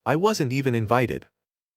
I wasn't even invited.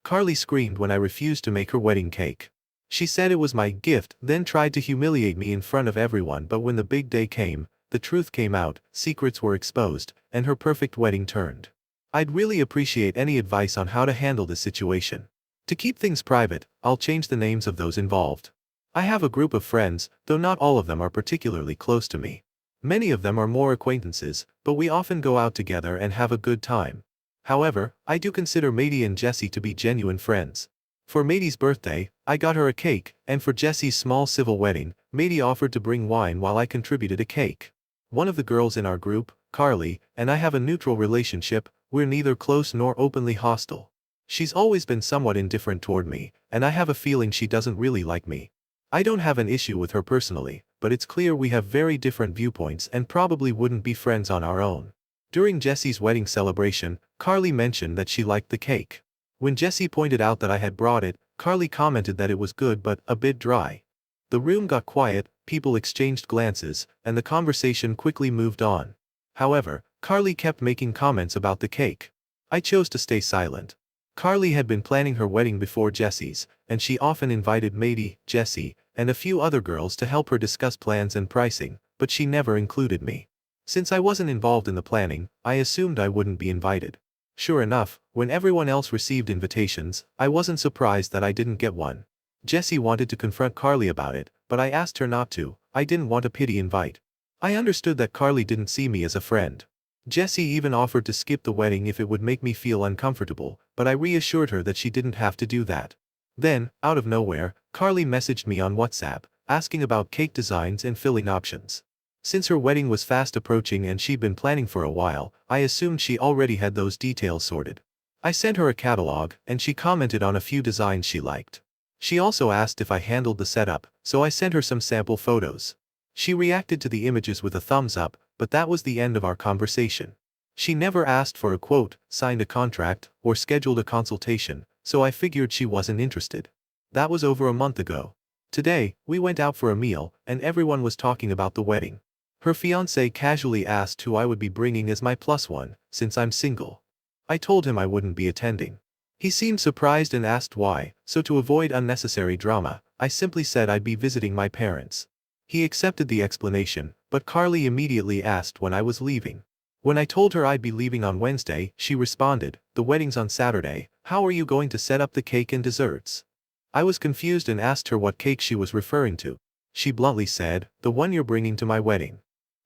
Carly screamed when I refused to make her wedding cake. She said it was my gift, then tried to humiliate me in front of everyone, but when the big day came, the truth came out, secrets were exposed, and her perfect wedding turned. I'd really appreciate any advice on how to handle this situation. To keep things private, I'll change the names of those involved. I have a group of friends, though not all of them are particularly close to me. Many of them are more acquaintances, but we often go out together and have a good time. However, I do consider Maddie and Jessie to be genuine friends. For Maddie's birthday, I got her a cake, and for Jessie's small civil wedding, Maddie offered to bring wine while I contributed a cake. One of the girls in our group, Carly, and I have a neutral relationship. We're neither close nor openly hostile. She's always been somewhat indifferent toward me, and I have a feeling she doesn't really like me. I don't have an issue with her personally, but it's clear we have very different viewpoints and probably wouldn't be friends on our own. During Jessie's wedding celebration, Carly mentioned that she liked the cake. When Jessie pointed out that I had brought it, Carly commented that it was good but a bit dry. The room got quiet, people exchanged glances, and the conversation quickly moved on. However, Carly kept making comments about the cake. I chose to stay silent. Carly had been planning her wedding before Jessie's, and she often invited Maddie, Jessie, and a few other girls to help her discuss plans and pricing, but she never included me. Since I wasn't involved in the planning, I assumed I wouldn't be invited. Sure enough, when everyone else received invitations, I wasn't surprised that I didn't get one. Jessie wanted to confront Carly about it, but I asked her not to. I didn't want a pity invite. I understood that Carly didn't see me as a friend. Jessie even offered to skip the wedding if it would make me feel uncomfortable, but I reassured her that she didn't have to do that. Then, out of nowhere, Carly messaged me on WhatsApp, asking about cake designs and filling options. Since her wedding was fast approaching and she'd been planning for a while, I assumed she already had those details sorted. I sent her a catalog, and she commented on a few designs she liked. She also asked if I handled the setup, so I sent her some sample photos. She reacted to the images with a thumbs up, but that was the end of our conversation. She never asked for a quote, signed a contract, or scheduled a consultation, so I figured she wasn't interested. That was over a month ago. Today, we went out for a meal, and everyone was talking about the wedding. Her fiancé casually asked who I would be bringing as my plus one, since I'm single. I told him I wouldn't be attending. He seemed surprised and asked why, so to avoid unnecessary drama, I simply said I'd be visiting my parents. He accepted the explanation, but Carly immediately asked when I was leaving. When I told her I'd be leaving on Wednesday, she responded, "The wedding's on Saturday, how are you going to set up the cake and desserts?" I was confused and asked her what cake she was referring to. She bluntly said, "The one you're bringing to my wedding."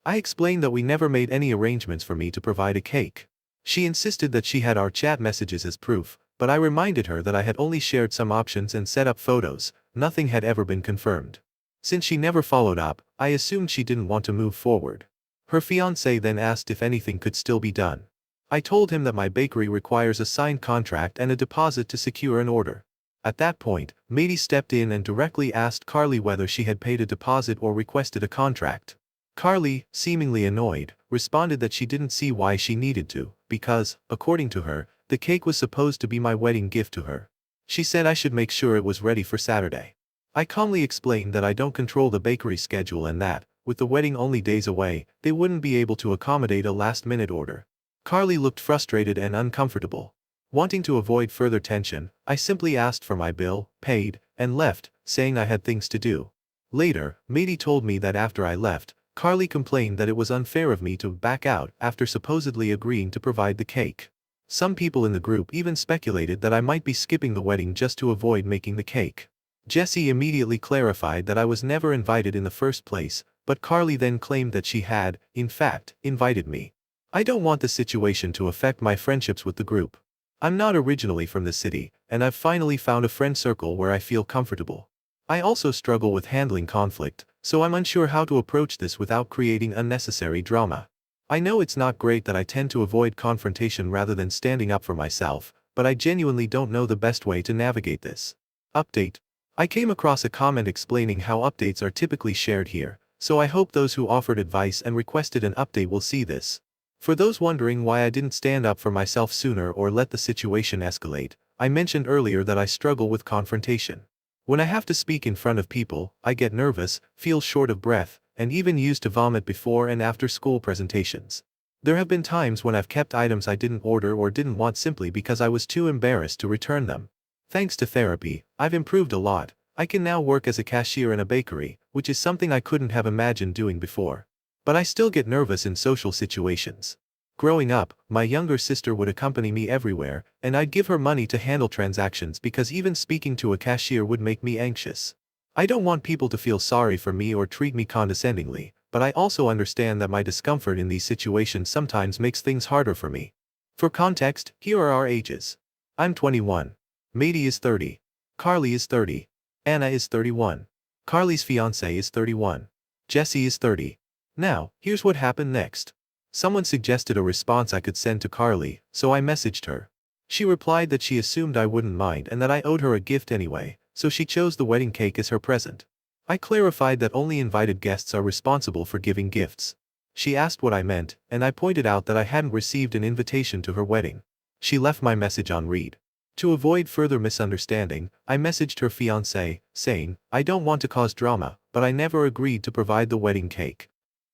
I explained that we never made any arrangements for me to provide a cake. She insisted that she had our chat messages as proof, but I reminded her that I had only shared some options and set up photos. Nothing had ever been confirmed. Since she never followed up, I assumed she didn't want to move forward. Her fiancé then asked if anything could still be done. I told him that my bakery requires a signed contract and a deposit to secure an order. At that point, Maddie stepped in and directly asked Carly whether she had paid a deposit or requested a contract. Carly, seemingly annoyed, responded that she didn't see why she needed to, because, according to her, the cake was supposed to be my wedding gift to her. She said I should make sure it was ready for Saturday. I calmly explained that I don't control the bakery schedule and that, with the wedding only days away, they wouldn't be able to accommodate a last-minute order. Carly looked frustrated and uncomfortable. Wanting to avoid further tension, I simply asked for my bill, paid, and left, saying I had things to do. Later, Maddie told me that after I left, Carly complained that it was unfair of me to back out after supposedly agreeing to provide the cake. Some people in the group even speculated that I might be skipping the wedding just to avoid making the cake. Jessie immediately clarified that I was never invited in the first place, but Carly then claimed that she had, in fact, invited me. I don't want the situation to affect my friendships with the group. I'm not originally from the city, and I've finally found a friend circle where I feel comfortable. I also struggle with handling conflict, so I'm unsure how to approach this without creating unnecessary drama. I know it's not great that I tend to avoid confrontation rather than standing up for myself, but I genuinely don't know the best way to navigate this. Update. I came across a comment explaining how updates are typically shared here, so I hope those who offered advice and requested an update will see this. For those wondering why I didn't stand up for myself sooner or let the situation escalate, I mentioned earlier that I struggle with confrontation. When I have to speak in front of people, I get nervous, feel short of breath, and even used to vomit before and after school presentations. There have been times when I've kept items I didn't order or didn't want simply because I was too embarrassed to return them. Thanks to therapy, I've improved a lot. I can now work as a cashier in a bakery, which is something I couldn't have imagined doing before. But I still get nervous in social situations. Growing up, my younger sister would accompany me everywhere, and I'd give her money to handle transactions because even speaking to a cashier would make me anxious. I don't want people to feel sorry for me or treat me condescendingly, but I also understand that my discomfort in these situations sometimes makes things harder for me. For context, here are our ages. I'm 21. Mady is 30. Carly is 30. Anna is 31. Carly's fiancé is 31. Jesse is 30. Now, here's what happened next. Someone suggested a response I could send to Carly, so I messaged her. She replied that she assumed I wouldn't mind and that I owed her a gift anyway, so she chose the wedding cake as her present. I clarified that only invited guests are responsible for giving gifts. She asked what I meant, and I pointed out that I hadn't received an invitation to her wedding. She left my message on read. To avoid further misunderstanding, I messaged her fiancé, saying, I don't want to cause drama, but I never agreed to provide the wedding cake.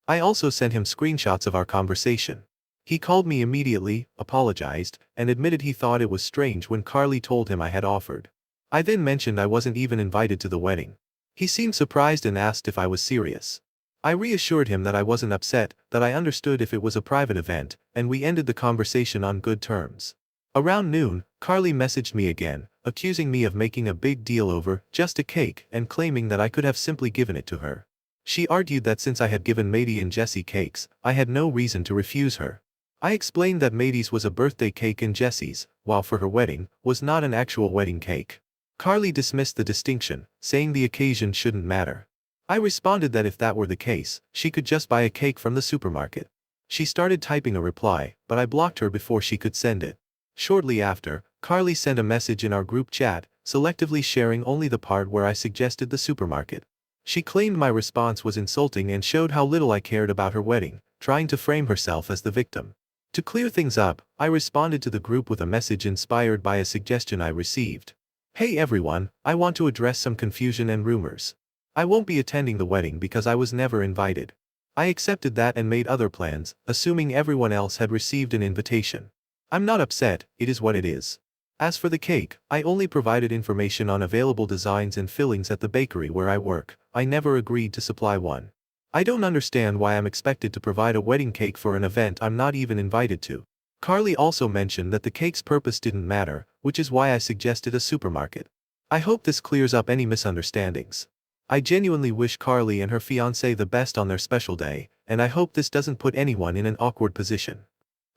I also sent him screenshots of our conversation. He called me immediately, apologized, and admitted he thought it was strange when Carly told him I had offered. I then mentioned I wasn't even invited to the wedding. He seemed surprised and asked if I was serious. I reassured him that I wasn't upset, that I understood if it was a private event, and we ended the conversation on good terms. Around noon, Carly messaged me again, accusing me of making a big deal over just a cake and claiming that I could have simply given it to her. She argued that since I had given Mady and Jesse cakes, I had no reason to refuse her. I explained that Mady's was a birthday cake and Jesse's, while for her wedding, was not an actual wedding cake. Carly dismissed the distinction, saying the occasion shouldn't matter. I responded that if that were the case, she could just buy a cake from the supermarket. She started typing a reply, but I blocked her before she could send it. Shortly after, Carly sent a message in our group chat, selectively sharing only the part where I suggested the supermarket. She claimed my response was insulting and showed how little I cared about her wedding, trying to frame herself as the victim. To clear things up, I responded to the group with a message inspired by a suggestion I received. Hey everyone, I want to address some confusion and rumors. I won't be attending the wedding because I was never invited. I accepted that and made other plans, assuming everyone else had received an invitation. I'm not upset, it is what it is. As for the cake, I only provided information on available designs and fillings at the bakery where I work. I never agreed to supply one. I don't understand why I'm expected to provide a wedding cake for an event I'm not even invited to. Carly also mentioned that the cake's purpose didn't matter, which is why I suggested a supermarket. I hope this clears up any misunderstandings. I genuinely wish Carly and her fiancé the best on their special day, and I hope this doesn't put anyone in an awkward position.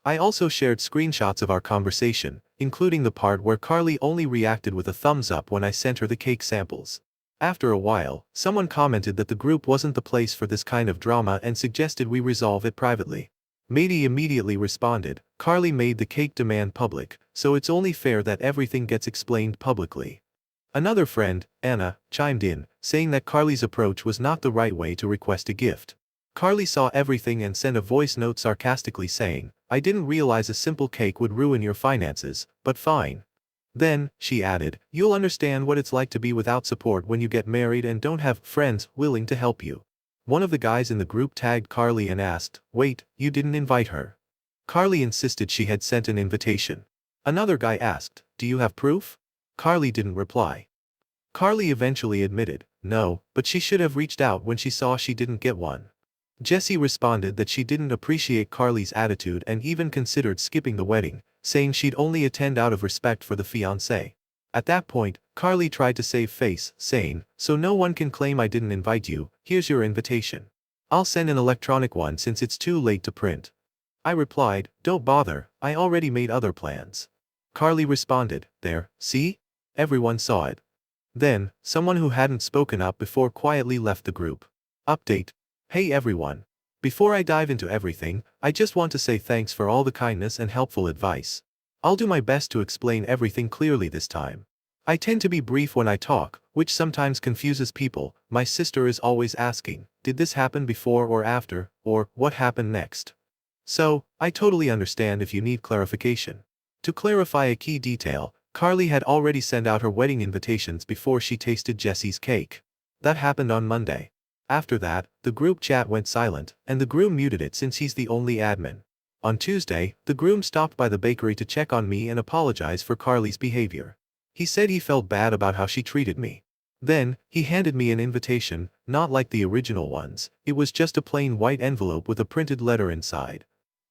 I also shared screenshots of our conversation, including the part where Carly only reacted with a thumbs up when I sent her the cake samples. After a while, someone commented that the group wasn't the place for this kind of drama and suggested we resolve it privately. Mady immediately responded, Carly made the cake demand public, so it's only fair that everything gets explained publicly. Another friend, Anna, chimed in, saying that Carly's approach was not the right way to request a gift. Carly saw everything and sent a voice note sarcastically saying, I didn't realize a simple cake would ruin your finances, but fine. Then, she added, you'll understand what it's like to be without support when you get married and don't have friends willing to help you. One of the guys in the group tagged Carly and asked, wait, you didn't invite her? Carly insisted she had sent an invitation. Another guy asked, do you have proof? Carly didn't reply. Carly eventually admitted, no, but she should have reached out when she saw she didn't get one. Jesse responded that she didn't appreciate Carly's attitude and even considered skipping the wedding, saying she'd only attend out of respect for the fiancé. At that point, Carly tried to save face, saying, so no one can claim I didn't invite you, here's your invitation. I'll send an electronic one since it's too late to print. I replied, don't bother, I already made other plans. Carly responded, there, see? Everyone saw it. Then, someone who hadn't spoken up before quietly left the group. Update. Hey everyone. Before I dive into everything, I just want to say thanks for all the kindness and helpful advice. I'll do my best to explain everything clearly this time. I tend to be brief when I talk, which sometimes confuses people. My sister is always asking, did this happen before or after, or what happened next? So, I totally understand if you need clarification. To clarify a key detail, Carly had already sent out her wedding invitations before she tasted Jesse's cake. That happened on Monday. After that, the group chat went silent, and the groom muted it since he's the only admin. On Tuesday, the groom stopped by the bakery to check on me and apologize for Carly's behavior. He said he felt bad about how she treated me. Then, he handed me an invitation, not like the original ones. It was just a plain white envelope with a printed letter inside.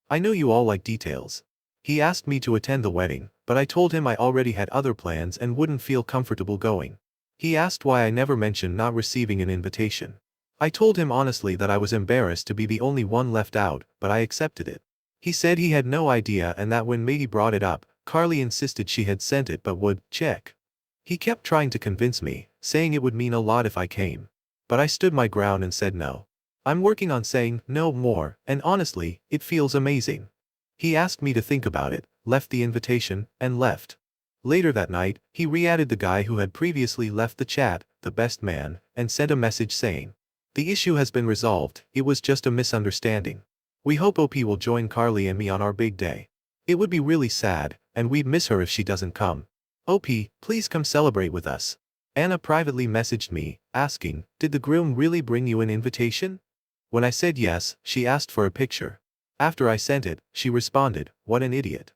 I know you all like details. He asked me to attend the wedding, but I told him I already had other plans and wouldn't feel comfortable going. He asked why I never mentioned not receiving an invitation. I told him honestly that I was embarrassed to be the only one left out, but I accepted it. He said he had no idea and that when Matey brought it up, Carly insisted she had sent it but would check. He kept trying to convince me, saying it would mean a lot if I came. But I stood my ground and said no. I'm working on saying no more, and honestly, it feels amazing. He asked me to think about it, left the invitation, and left. Later that night, he re-added the guy who had previously left the chat, the best man, and sent a message saying, "The issue has been resolved, it was just a misunderstanding. We hope OP will join Carly and me on our big day. It would be really sad, and we'd miss her if she doesn't come. OP, please come celebrate with us." Anna privately messaged me, asking, "Did the groom really bring you an invitation?" When I said yes, she asked for a picture. After I sent it, she responded, "What an idiot."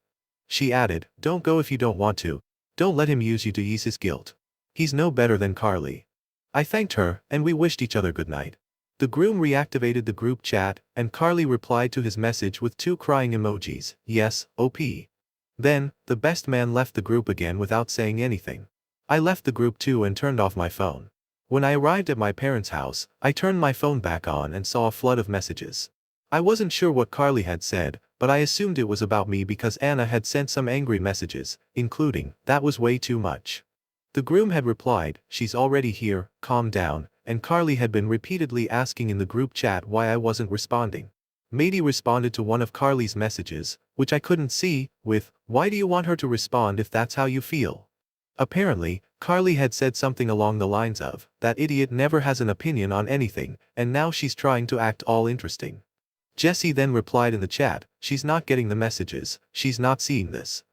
She added, "Don't go if you don't want to. Don't let him use you to ease his guilt. He's no better than Carly." I thanked her, and we wished each other good night. The groom reactivated the group chat, and Carly replied to his message with 2 crying emojis, "Yes, OP." Then, the best man left the group again without saying anything. I left the group too and turned off my phone. When I arrived at my parents' house, I turned my phone back on and saw a flood of messages. I wasn't sure what Carly had said, but I assumed it was about me because Anna had sent some angry messages, including, "That was way too much." The groom had replied, "She's already here, calm down," and Carly had been repeatedly asking in the group chat why I wasn't responding. Matey responded to one of Carly's messages, which I couldn't see, with, "Why do you want her to respond if that's how you feel?" Apparently, Carly had said something along the lines of, "That idiot never has an opinion on anything, and now she's trying to act all interesting." Jesse then replied in the chat, "She's not getting the messages, she's not seeing this."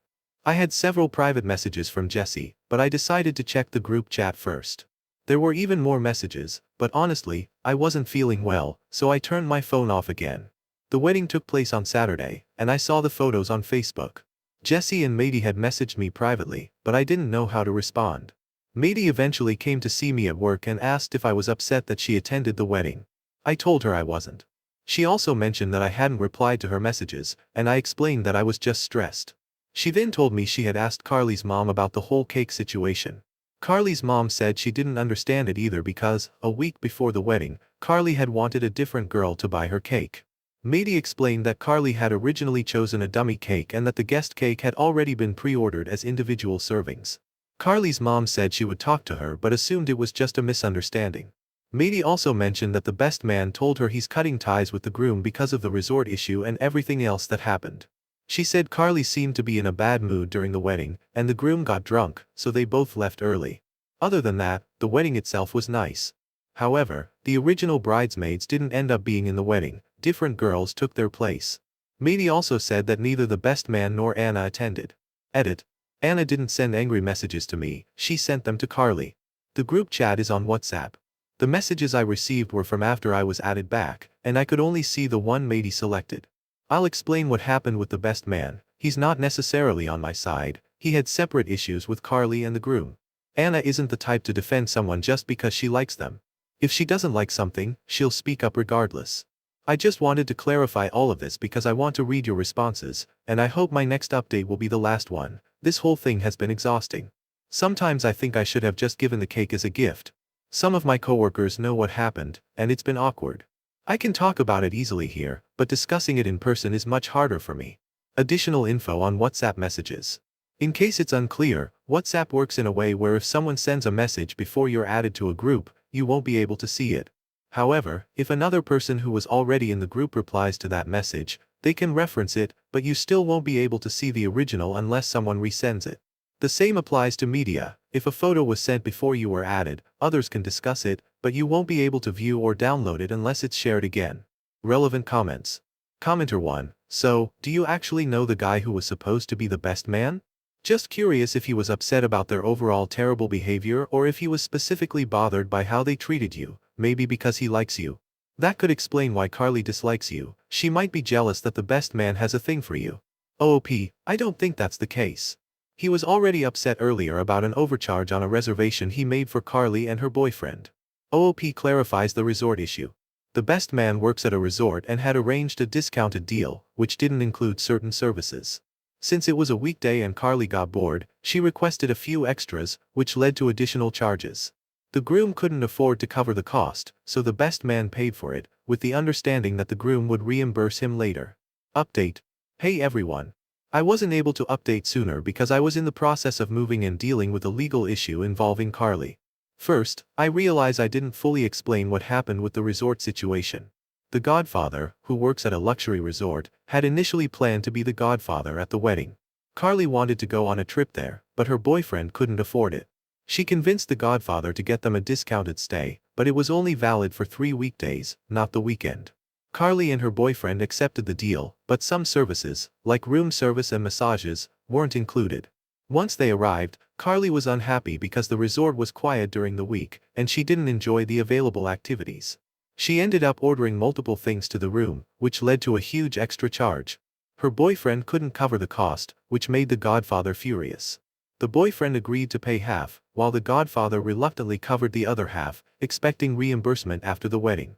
I had several private messages from Jesse, but I decided to check the group chat first. There were even more messages, but honestly, I wasn't feeling well, so I turned my phone off again. The wedding took place on Saturday, and I saw the photos on Facebook. Jesse and Matey had messaged me privately, but I didn't know how to respond. Matey eventually came to see me at work and asked if I was upset that she attended the wedding. I told her I wasn't. She also mentioned that I hadn't replied to her messages, and I explained that I was just stressed. She then told me she had asked Carly's mom about the whole cake situation. Carly's mom said she didn't understand it either because, a week before the wedding, Carly had wanted a different girl to buy her cake. Matey explained that Carly had originally chosen a dummy cake and that the guest cake had already been pre-ordered as individual servings. Carly's mom said she would talk to her but assumed it was just a misunderstanding. Matey also mentioned that the best man told her he's cutting ties with the groom because of the resort issue and everything else that happened. She said Carly seemed to be in a bad mood during the wedding, and the groom got drunk, so they both left early. Other than that, the wedding itself was nice. However, the original bridesmaids didn't end up being in the wedding, different girls took their place. Matey also said that neither the best man nor Anna attended. Edit. Anna didn't send angry messages to me, she sent them to Carly. The group chat is on WhatsApp. The messages I received were from after I was added back, and I could only see the one Matey selected. I'll explain what happened with the best man. He's not necessarily on my side, he had separate issues with Carly and the groom. Anna isn't the type to defend someone just because she likes them. If she doesn't like something, she'll speak up regardless. I just wanted to clarify all of this because I want to read your responses, and I hope my next update will be the last one. This whole thing has been exhausting. Sometimes I think I should have just given the cake as a gift. Some of my coworkers know what happened, and it's been awkward. I can talk about it easily here, but discussing it in person is much harder for me. Additional info on WhatsApp messages. In case it's unclear, WhatsApp works in a way where if someone sends a message before you're added to a group, you won't be able to see it. However, if another person who was already in the group replies to that message, they can reference it, but you still won't be able to see the original unless someone resends it. The same applies to media. If a photo was sent before you were added, others can discuss it, but you won't be able to view or download it unless it's shared again. Relevant comments. Commenter 1. So, do you actually know the guy who was supposed to be the best man? Just curious if he was upset about their overall terrible behavior or if he was specifically bothered by how they treated you, maybe because he likes you. That could explain why Carly dislikes you. She might be jealous that the best man has a thing for you. OOP, I don't think that's the case. He was already upset earlier about an overcharge on a reservation he made for Carly and her boyfriend. OOP clarifies the resort issue. The best man works at a resort and had arranged a discounted deal, which didn't include certain services. Since it was a weekday and Carly got bored, she requested a few extras, which led to additional charges. The groom couldn't afford to cover the cost, so the best man paid for it, with the understanding that the groom would reimburse him later. Update. Hey everyone. I wasn't able to update sooner because I was in the process of moving and dealing with a legal issue involving Carly. First, I realize I didn't fully explain what happened with the resort situation. The godfather, who works at a luxury resort, had initially planned to be the godfather at the wedding. Carly wanted to go on a trip there, but her boyfriend couldn't afford it. She convinced the godfather to get them a discounted stay, but it was only valid for 3 weekdays, not the weekend. Carly and her boyfriend accepted the deal, but some services, like room service and massages, weren't included. Once they arrived, Carly was unhappy because the resort was quiet during the week, and she didn't enjoy the available activities. She ended up ordering multiple things to the room, which led to a huge extra charge. Her boyfriend couldn't cover the cost, which made the godfather furious. The boyfriend agreed to pay half, while the godfather reluctantly covered the other half, expecting reimbursement after the wedding.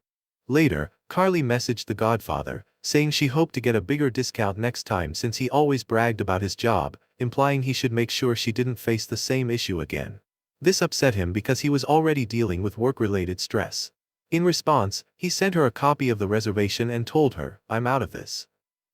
Later, Carly messaged the godfather, saying she hoped to get a bigger discount next time since he always bragged about his job, implying he should make sure she didn't face the same issue again. This upset him because he was already dealing with work-related stress. In response, he sent her a copy of the reservation and told her, "I'm out of this."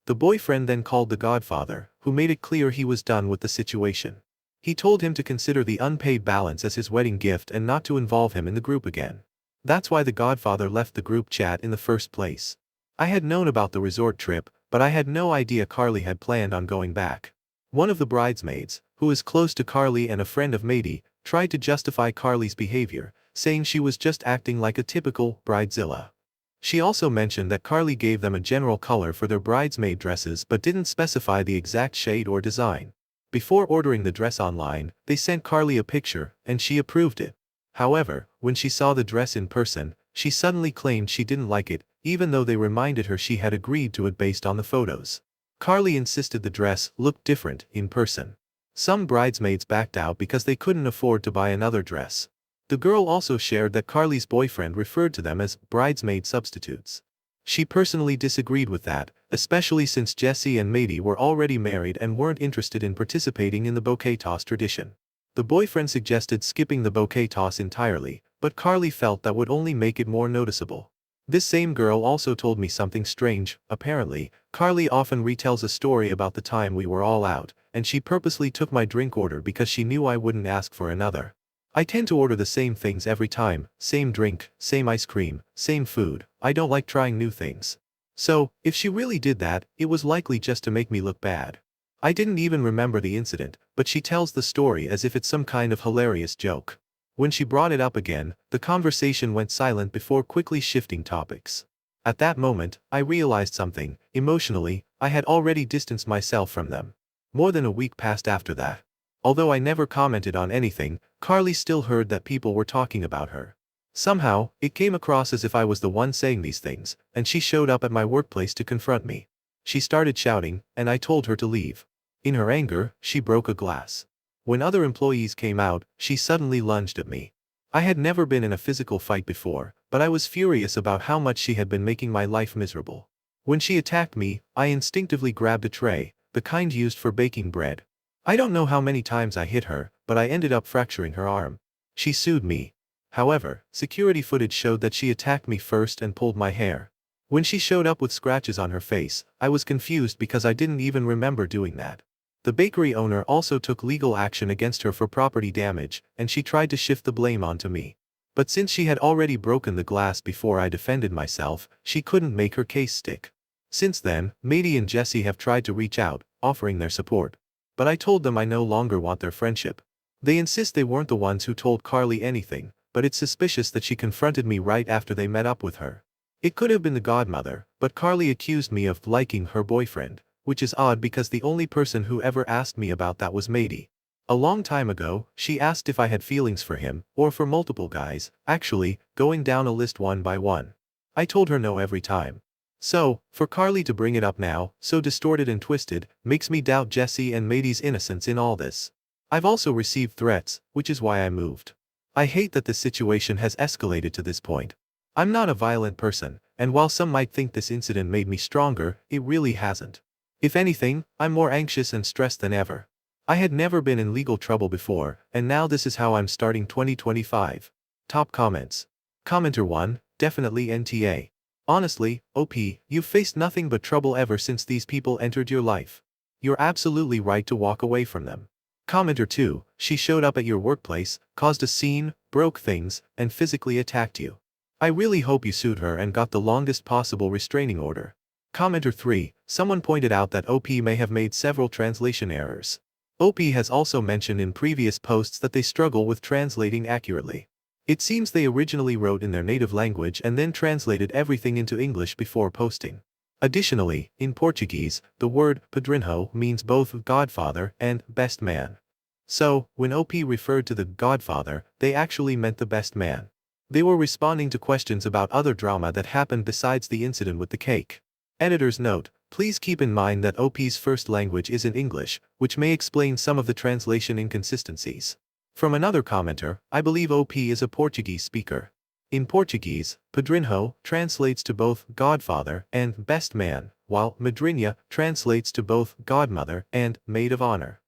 The boyfriend then called the godfather, who made it clear he was done with the situation. He told him to consider the unpaid balance as his wedding gift and not to involve him in the group again. That's why the godfather left the group chat in the first place. I had known about the resort trip, but I had no idea Carly had planned on going back. One of the bridesmaids, who is close to Carly and a friend of Maddie, tried to justify Carly's behavior, saying she was just acting like a typical bridezilla. She also mentioned that Carly gave them a general color for their bridesmaid dresses but didn't specify the exact shade or design. Before ordering the dress online, they sent Carly a picture, and she approved it. However, when she saw the dress in person, she suddenly claimed she didn't like it, even though they reminded her she had agreed to it based on the photos. Carly insisted the dress looked different in person. Some bridesmaids backed out because they couldn't afford to buy another dress. The girl also shared that Carly's boyfriend referred to them as bridesmaid substitutes. She personally disagreed with that, especially since Jesse and Maddie were already married and weren't interested in participating in the bouquet toss tradition. The boyfriend suggested skipping the bouquet toss entirely, but Carly felt that would only make it more noticeable. This same girl also told me something strange. Apparently, Carly often retells a story about the time we were all out, and she purposely took my drink order because she knew I wouldn't ask for another. I tend to order the same things every time, same drink, same ice cream, same food. I don't like trying new things. So, if she really did that, it was likely just to make me look bad. I didn't even remember the incident, but she tells the story as if it's some kind of hilarious joke. When she brought it up again, the conversation went silent before quickly shifting topics. At that moment, I realized something. Emotionally, I had already distanced myself from them. More than a week passed after that. Although I never commented on anything, Carly still heard that people were talking about her. Somehow, it came across as if I was the one saying these things, and she showed up at my workplace to confront me. She started shouting, and I told her to leave. In her anger, she broke a glass. When other employees came out, she suddenly lunged at me. I had never been in a physical fight before, but I was furious about how much she had been making my life miserable. When she attacked me, I instinctively grabbed a tray, the kind used for baking bread. I don't know how many times I hit her, but I ended up fracturing her arm. She sued me. However, security footage showed that she attacked me first and pulled my hair. When she showed up with scratches on her face, I was confused because I didn't even remember doing that. The bakery owner also took legal action against her for property damage, and she tried to shift the blame onto me. But since she had already broken the glass before I defended myself, she couldn't make her case stick. Since then, Maddie and Jesse have tried to reach out, offering their support. But I told them I no longer want their friendship. They insist they weren't the ones who told Carly anything, but it's suspicious that she confronted me right after they met up with her. It could have been the godmother, but Carly accused me of liking her boyfriend, which is odd because the only person who ever asked me about that was Maddie. A long time ago, she asked if I had feelings for him, or for multiple guys, actually, going down a list one by one. I told her no every time. So, for Carly to bring it up now, so distorted and twisted, makes me doubt Jesse and Maddie's innocence in all this. I've also received threats, which is why I moved. I hate that this situation has escalated to this point. I'm not a violent person, and while some might think this incident made me stronger, it really hasn't. If anything, I'm more anxious and stressed than ever. I had never been in legal trouble before, and now this is how I'm starting 2025. Top comments. Commenter 1, definitely NTA. Honestly, OP, you've faced nothing but trouble ever since these people entered your life. You're absolutely right to walk away from them. Commenter 2, she showed up at your workplace, caused a scene, broke things, and physically attacked you. I really hope you sued her and got the longest possible restraining order. Commenter 3, someone pointed out that OP may have made several translation errors. OP has also mentioned in previous posts that they struggle with translating accurately. It seems they originally wrote in their native language and then translated everything into English before posting. Additionally, in Portuguese, the word padrinho means both godfather and best man. So, when OP referred to the godfather, they actually meant the best man. They were responding to questions about other drama that happened besides the incident with the cake. Editor's note, please keep in mind that OP's first language isn't English, which may explain some of the translation inconsistencies. From another commenter, I believe OP is a Portuguese speaker. In Portuguese, padrinho translates to both godfather and best man, while madrinha translates to both godmother and maid of honor.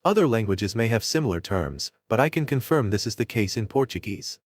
Other languages may have similar terms, but I can confirm this is the case in Portuguese.